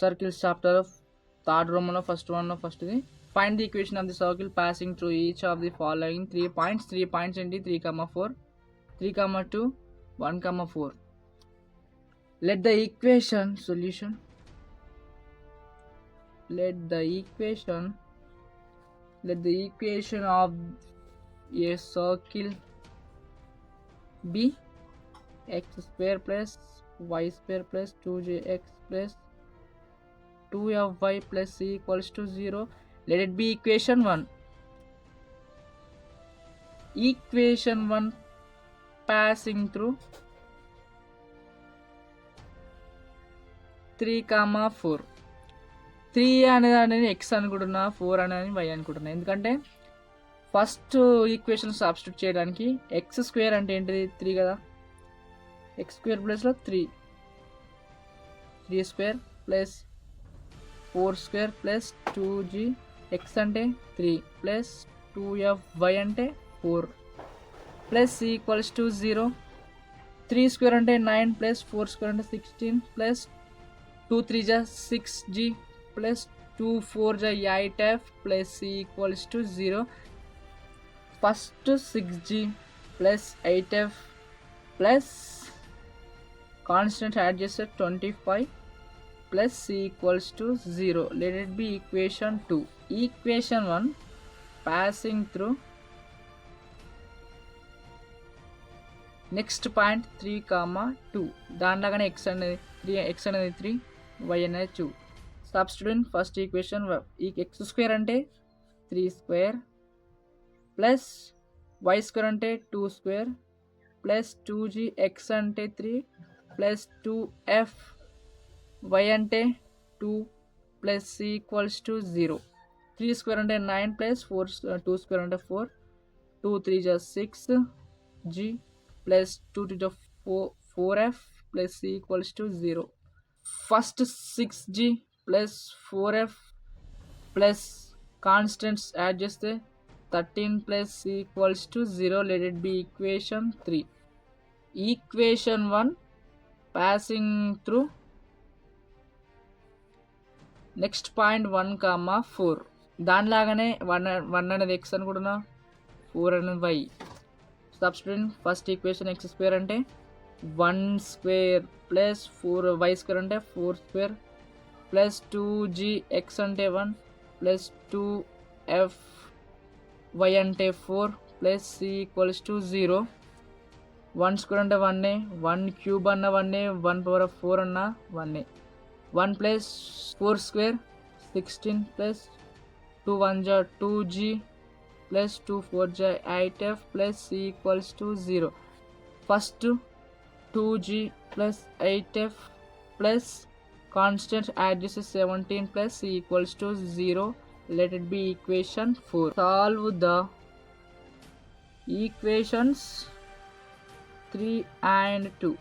Circles chapter of third Roman first is find the equation of the circle passing through each of the following 3 points. 3 points into 3, 4, 3, 2, 1, 4. Let the equation solution. Let the equation of a circle be x square plus y square plus 2jx plus 2fy plus c equals to 0. Let it be equation 1. Equation 1 passing through 3, 4. 3 అనేది x అనుకుంటున్నా, 4 అనేది y అనుకుంటున్నా. ఎందుకంటే first equation substitute చేయడానికి X square అంటే ఏంటిది 3 కదా, X square ప్లస్లో 3 square plus 4 square plus 2g X అంటే 3 ప్లస్ 2fy అంటే 4 plus c equals to 0. 3 square అంటే 9 ప్లస్ 4 స్క్వేర్ అంటే 16 ప్లస్ 2 3 జా 6g ప్లస్ 2 4 జా 8f plus c equals to 0. First 6g plus 8f plus constant add చేస్తే 25 plus c equals to 0. Let it be equation 2. Equation 1 passing through next point 3, 2. దానిలాగానే x అనేది 3, y అనేది 2. Substitute first equation x square అంటే 3 square plus y square అంటే 2 square plus 2g x అంటే 3 plus 2f y అంటే 2 plus c equals to 0. 3 square అంటే 9 plus 2 square అంటే 4 2 3 జా 6g plus 2 2 జా 4f plus c equals to 0. First 6g plus 4f plus constants add చేస్తే 13 plus c equals to 0. Let it be equation 3. Equation 1 passing through next point 1, 4. దానిలాగానే 1 అనేది x అనుకుంటున్నా, 4 అనేది y. Substitute first equation x square అంటే 1 square plus 4 y square అంటే 4 square plus 2g x అంటే 1 plus 2f y అంటే 4 plus c equals to 0. 1 square అంటే 1, 1 cube అన్న 1, 1 power of 4 అన్న 1. 1 ప్లస్ 4 స్క్వేర్ 16 ప్లస్ 2 1 జా 2g ప్లస్ 2 4 జా 8f plus c equals to 0. First 2g plus 8f plus constant add చేసి 17 plus c equals to 0. Let it be equation 4. Solve the equations 3 and 2.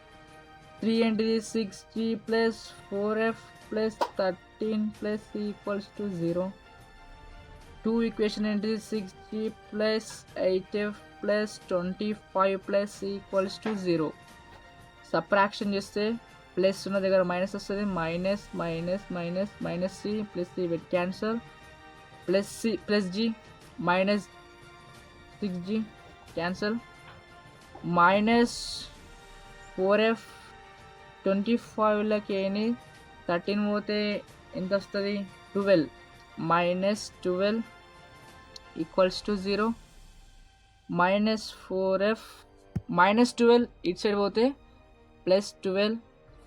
3 into 6g plus 4f plus 13 plus c equals to 0. 2 equation into 6g plus 8f plus 25 plus c equals to 0. Subtraction చేస్తే plus ఉన్న దగ్గర minus వస్తుంది, minus minus minus minus c plus c with cancel plus c plus g minus 6g cancel minus 4f 25లకి ఏని 13 పోతే ఎంత వస్తుంది 12 minus 12 equals to 0. Minus 4f minus 12 ఇటు side పోతే ప్లస్ 12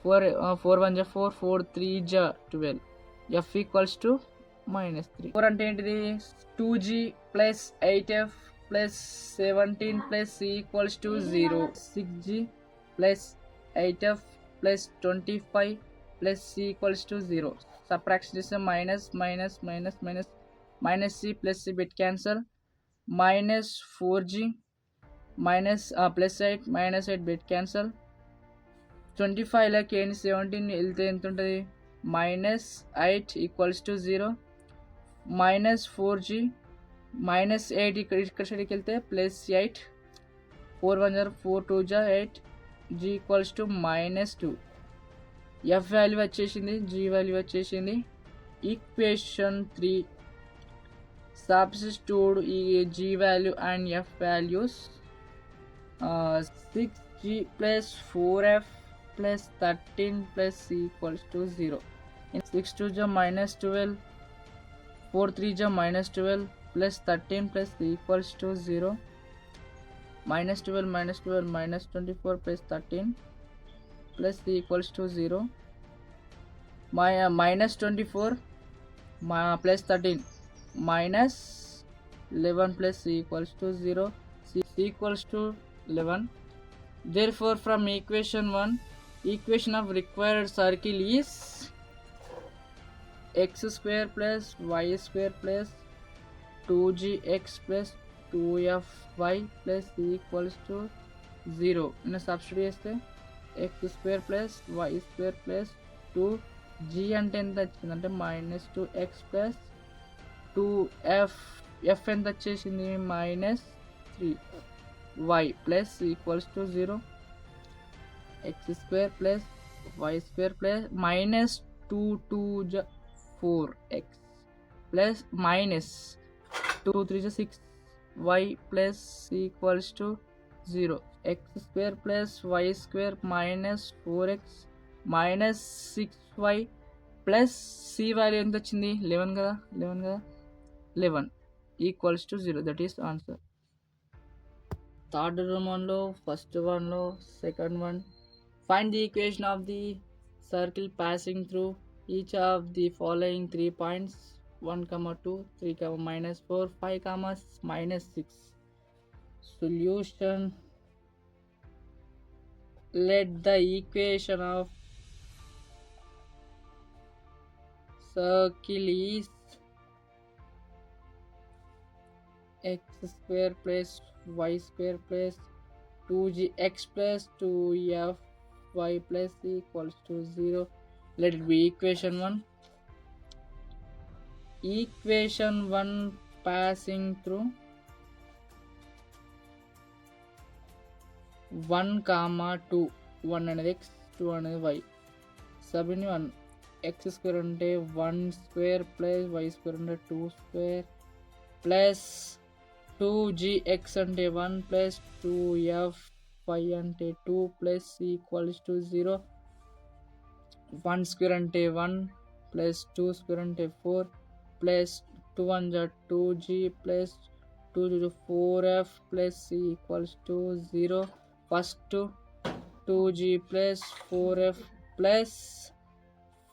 4 1 జా 4 4 3 జా 12 f ఈక్వల్స్ టు మైనస్ 3. 4 అంటే ఏంటిది 2g plus 8f plus 17 plus c equals to 0. 6g plus 8f plus 25 plus c equals to 0. Subtraction చేస్తే minus minus minus minus minus c plus c bit cancel minus 4g minus plus 8 minus 8 bit cancel 25లకి ఏంటి 17 వెళ్తే ఎంత ఉంటుంది minus 8 equals to 0. Minus 4g -8 ఇక్కడ సైడ్కి వెళ్తే +8, 4 1 జా 4 2 జా 8, g equals to -2. f value వచ్చేసింది, g వాల్యూ వచ్చేసింది. ఈక్వేషన్ 3 సబ్స్టిట్యూట్ ఈ g value and f values. 6g plus 4f plus 13 plus c equals to 0. In 6 2 ja -12, 4 3 ja -12 plus 13 plus c equals to 0. -12 -24 plus 13 plus c equals to 0. -24 plus 13 minus 11 plus c equals to 0. c equals to 11. Therefore, from equation 1, equation of required circle is x square plus y square plus 2gx plus 2fy plus c equals to 0. In a substitute x square plus y square plus 2g అంటే ఎంత వచ్చింది అంటే -2x plus 2f ఎంత వచ్చేసింది -3y plus equals to 0. x square plus y square plus -2 2 4x plus minus 2 3 6 y plus equals to 0. x square plus y square minus 4x minus 6y plus c value ఎంత వచ్చింది 11 కదా 11 equals to 0. That is answer. Third రోమన్లో first వన్లో second one, find the equation of the circle passing through each of the following 3 points 1, 2, 3, -4, 5, -6. Solution. Let the equation of circle is x square plus y square plus 2gx plus 2fy plus c equals to 0. Let it be equation 1. Equation 1 passing through 1, 2. 1 అనేది x, 2 అనేది y. సబ్ని 1 x square అంటే 1 square plus y square అంటే 2 square plus 2gx అంటే 1 plus 2fy అంటే 2 plus c equals to 0. 1 square అంటే 1 plus 2 square అంటే 4 plus 2 1 జా 2g plus 2 4f plus c equals to 0. First 2g plus 4f plus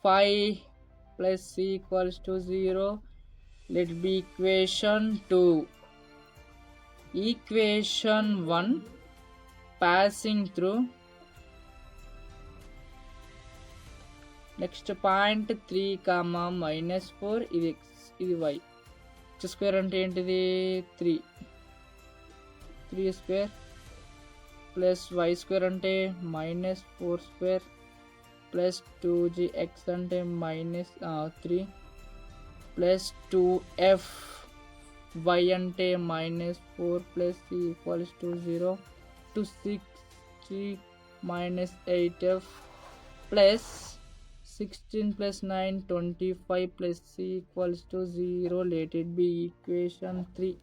5 plus c equals to 0. Let B equation 2. Equation 1 passing through next point 3, -4. ఇది x, ఇది y. x square అంటే ఏంటిది 3 square plus y square అంటే -4 square plus 2gx అంటే -3 plus 2f y అంటే -4 plus c equals to 0 to 6g -8f plus 16 plus 9 25 plus c equals to 0. Let it be equation 3.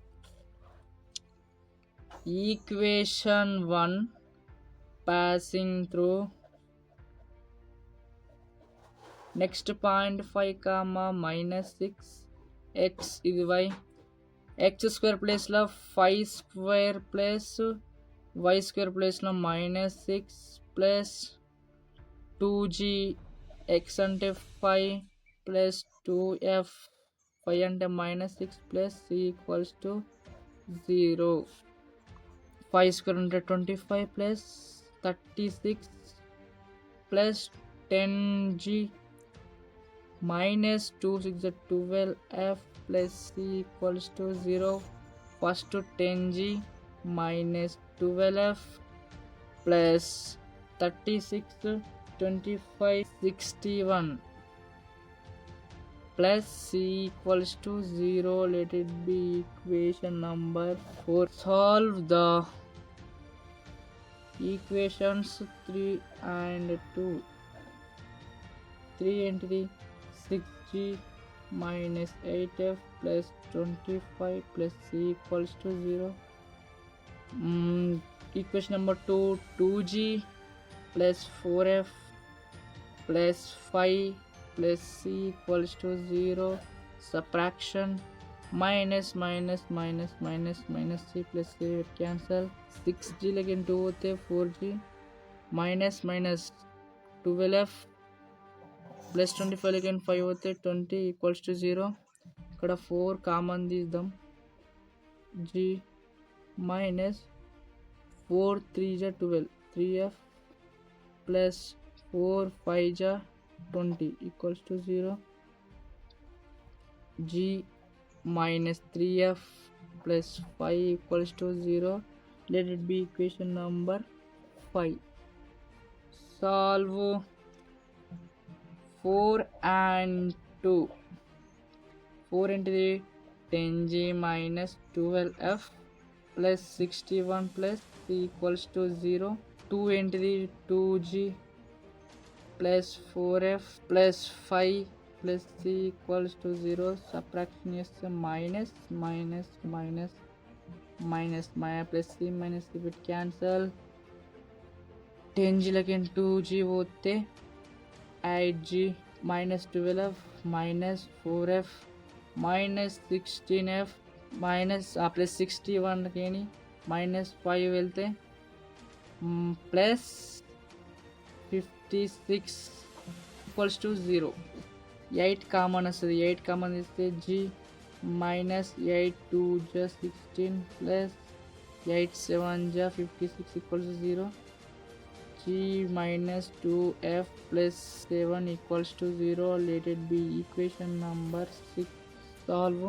Equation 1 passing through next point 5, -6. x ఇది y. x square ప్లేస్లో 5 square plus y square ప్లేస్లో -6 plus 2g x అంటే 5 plus 2f 5 అంటే -6 plus c equals to 0. 5 square అంటే 25 plus 36 plus 10g -2 6 12f plus c equals to 0. First 10g -12f plus 36 25 61 plus c equals to 0. Let it be equation number 4. Solve the equations 3 and 2. 3 ఏంటిది 6g minus 8f plus 25 plus c equals to 0. Equation number 2, 2g plus 4f plus 5 plus c equals to 0. Subtraction minus c plus c cancel. 6g again 2 होते 4g minus 12f plus 25 again 5 होते 20 equals to 0. ఇక్కడ 4 common తీద్దాం. g minus 4 3 ja 12 3f plus 4 5 ja 20 equals to 0. g minus 3f plus 5 equals to 0. Let it be equation number 5. Solve 4 and 2. 4 into 10g minus 12f plus 61 plus c equals to 0. 2 into 2g plus 4f plus 5 plus c equals to 0. Subtraction is minus plus c minus c bit cancel. 10g again 2g होते 8g minus 12f minus 4f minus 16f minus plus 61 again minus 5 వెళ్తే plus 56 equals to 0. 8 common వస్తుంది. 8 common ఇస్తే g minus 8 2 ja 16 plus 8 7 ja 56 equals to 0. g minus 2f plus 7 equals to 0. Let it be equation number 6. Solve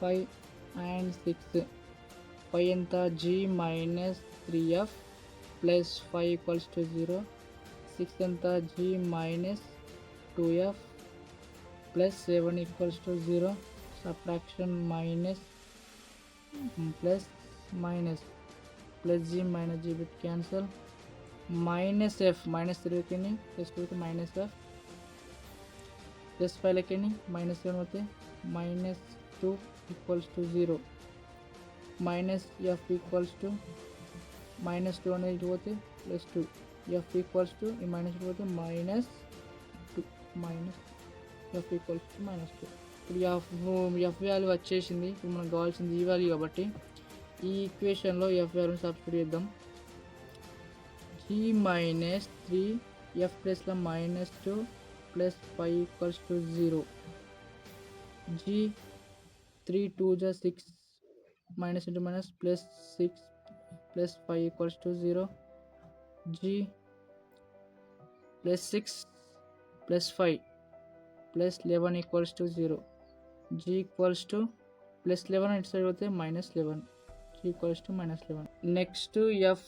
5 and 6. 5 ఎంత g minus 3f plus 5 equals to 0. 6 ఎంత g minus 2f plus 7 equals to 0. Subtraction minus plus g minus g bit cancel. Minus f minus 3 लेके plus 2 minus f plus 5 लेके minus 7 होते minus 2 equals to 0. minus f equals to minus 2 అనేది होते plus 2. f equals to minus 2 होते minus 2 minus f equals to minus 2. ఇప్పుడు f value వచ్చేసింది. ఇప్పుడు మనకు కావాల్సింది ఈ వాల్యూ కాబట్టి ఈ ఈక్వేషన్లో f వాల్యూని సబ్స్టిట్యూట్ చేద్దాం. g minus 3 f ప్లస్లో minus 2 plus 5 equals to 0. g 3 2 ja 6 minus into minus plus 6 plus 5 equals to 0. g plus 6 plus 5 plus 11 equals to 0. g equals to plus 11 it side होते minus 11. g equals to minus 11. Next f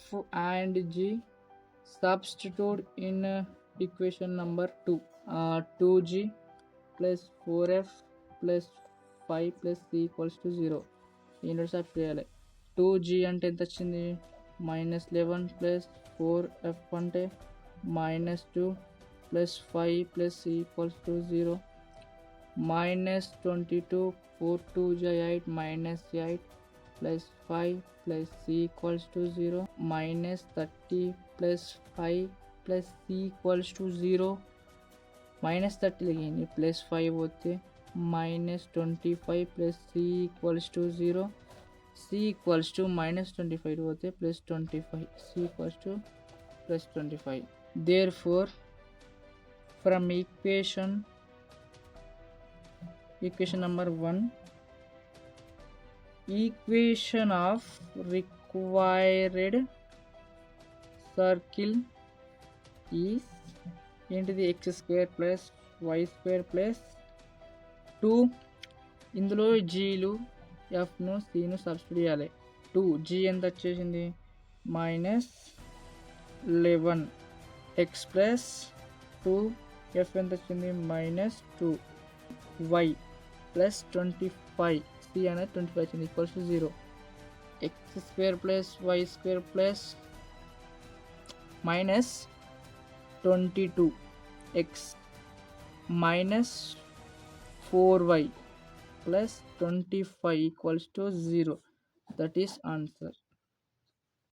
and g substitute in equation number 2. 2g plus 4f plus 5 plus c equals to 0. దీంట్లో substitute చేయాలి. 2g అంటే ఎంత వచ్చింది minus 11 plus 4f అంటే minus 2 plus 5 plus c equals to 0. minus 22 4 2 ja 8 minus 8 plus 5 plus c equals to 0. minus 30 plus 5 plus c equals to 0. minus 30 लगेंगे plus 5 होते minus 25 plus c equals to 0. c equals to minus 25 होते plus 25. c equals to plus 25. Therefore from equation number 1, equation of required circle is into the x square plus y square plus 2. ఇందులో జీలు ఎఫ్ను Sinu substitute చేయాలి. 2 G ఎంత వచ్చేసింది minus 11 x plus 2 F ఎంత వచ్చింది -2y plus 25 C అనేది 25 వచ్చింది equals to 0. X square plus y square plus -22 x minus 4y plus 25 equals to 0. That is answer.